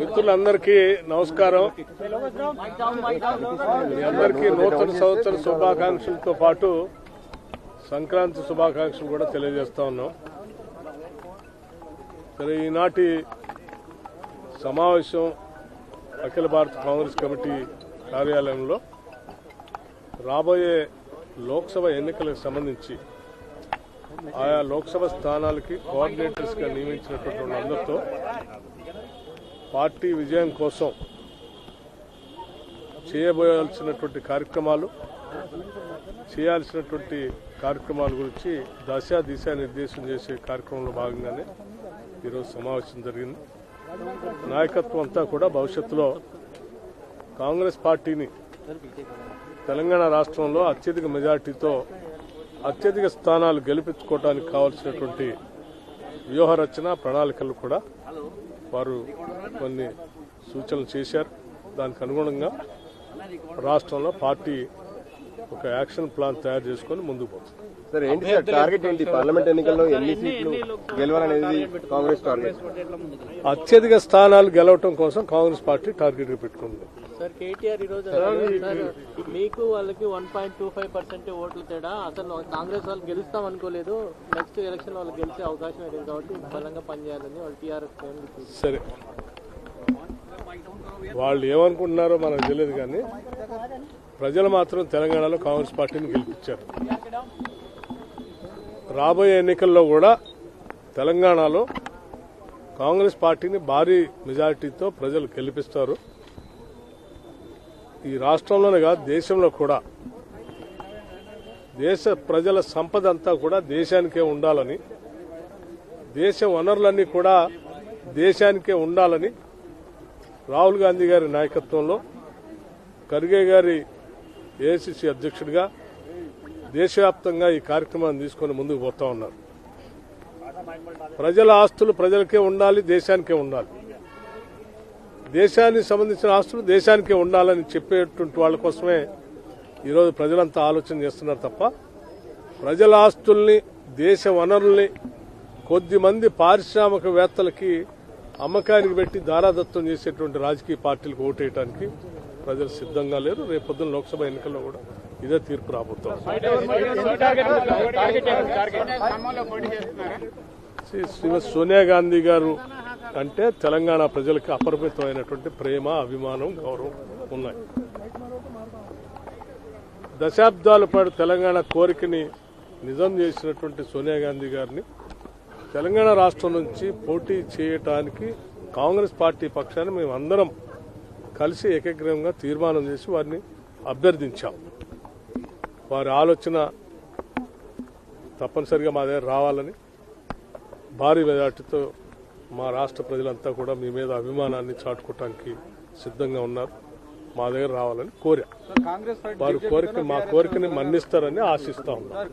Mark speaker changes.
Speaker 1: మిత్రులందరికీ నమస్కారం. మీ అందరికీ నూతన సంవత్సర శుభాకాంక్షలతో పాటు సంక్రాంతి శుభాకాంక్షలు కూడా తెలియజేస్తా ఉన్నాం. సరే, ఈనాటి సమావేశం అఖిల భారత కాంగ్రెస్ కమిటీ కార్యాలయంలో రాబోయే లోక్సభ ఎన్నికలకు సంబంధించి ఆయా లోక్సభ స్థానాలకి కోఆర్డినేటర్స్ గా నియమించినటువంటి వాళ్ళందరితో పార్టీ విజయం కోసం చేయబోయాల్సినటువంటి కార్యక్రమాలు, చేయాల్సినటువంటి కార్యక్రమాల గురించి దిశా నిర్దేశం చేసే కార్యక్రమంలో భాగంగానే ఈరోజు సమావేశం జరిగింది. నాయకత్వం అంతా కూడా భవిష్యత్తులో కాంగ్రెస్ పార్టీని తెలంగాణ రాష్ట్రంలో అత్యధిక మెజార్టీతో అత్యధిక స్థానాలు గెలిపించుకోవడానికి కావాల్సినటువంటి వ్యూహ రచన, ప్రణాళికలు కూడా వారు కొన్ని సూచనలు చేశారు. దానికి అనుగుణంగా రాష్ట్రంలో పార్టీ ఒక యాక్షన్ ప్లాన్ తయారు చేసుకుని ముందుకు పోతుంది.
Speaker 2: సార్, ఏంటి సార్ టార్గెట్ ఏంటి? పార్లమెంట్ ఎన్నికల్లో ఎన్ని సీట్లు గెలవాలనేది కాంగ్రెస్ టార్గెట్?
Speaker 1: అత్యధిక స్థానాలు గెలవటం కోసం కాంగ్రెస్ పార్టీ టార్గెట్ గా పెట్టుకుంది.
Speaker 3: సార్, కేటీఆర్ ఈరోజు మీకు వాళ్ళకి 1.25% ఓట్లు తేడా, అసలు కాంగ్రెస్ వాళ్ళు గెలుస్తాం అనుకోలేదు, నెక్స్ట్ ఎలక్షన్ వాళ్ళు గెలిచే అవకాశం లేదు కాబట్టి బలంగా పనిచేయాలని వాళ్ళు టీఆర్ఎస్.
Speaker 1: సరే, వాళ్ళు ఏమనుకుంటున్నారో మనకు తెలియదు, కానీ ప్రజలు మాత్రం తెలంగాణలో కాంగ్రెస్ పార్టీని గెలిపించారు. రాబోయే ఎన్నికల్లో కూడా తెలంగాణలో కాంగ్రెస్ పార్టీని భారీ మెజారిటీతో ప్రజలు గెలిపిస్తారు. ఈ రాష్ట్రంలోనే కాదు, దేశంలో కూడా దేశ ప్రజల సంపద అంతా కూడా దేశానికే ఉండాలని, దేశ వనరులన్నీ కూడా దేశానికే ఉండాలని రాహుల్ గాంధీ గారి నాయకత్వంలో, ఖర్గే గారి ఏఐసిసి అధ్యక్షుడిగా దేశవ్యాప్తంగా ఈ కార్యక్రమాన్ని తీసుకుని ముందుకు పోతా ఉన్నారు. ప్రజల ఆస్తులు ప్రజలకే ఉండాలి, దేశానికే ఉండాలి, దేశానికి సంబంధించిన ఆస్తులు దేశానికే ఉండాలని చెప్పేటువంటి వాళ్ళ కోసమే ఈరోజు ప్రజలంతా ఆలోచన చేస్తున్నారు తప్ప, ప్రజల ఆస్తుల్ని, దేశ వనరుల్ని కొద్దిమంది పారిశ్రామికవేత్తలకి అమ్మకానికి పెట్టి దారాదత్తం చేసేటువంటి రాజకీయ పార్టీలకు ఓటేయడానికి ప్రజలు సిద్ధంగా లేరు. రేపొద్దున లోక్సభ ఎన్నికల్లో కూడా ఇదే తీర్పు రాబోతోంది. శ్రీమతి సోనియా గాంధీ గారు అంటే తెలంగాణ ప్రజలకు అపరిమితమైనటువంటి ప్రేమ, అభిమానం, గౌరవం ఉన్నాయి. దశాబ్దాల పాటు తెలంగాణ కోరికని నిజం చేసినటువంటి సోనియా గాంధీ గారిని తెలంగాణ రాష్ట్రం నుంచి పోటీ చేయటానికి కాంగ్రెస్ పార్టీ పక్షాన్ని మేమందరం కలిసి ఏకగ్రీవంగా తీర్మానం చేసి వారిని అభ్యర్థించాం. వారి ఆలోచన తప్పనిసరిగా మా దగ్గర రావాలని, భారీ మెజార్టీతో మా రాష్ట్ర ప్రజలంతా కూడా మీ మీద అభిమానాన్ని చాటుకోవటానికి సిద్ధంగా ఉన్నారు. మా దగ్గర రావాలని కోరా. వారి మా కోరికని మన్నిస్తారని ఆశిస్తా ఉన్నారు.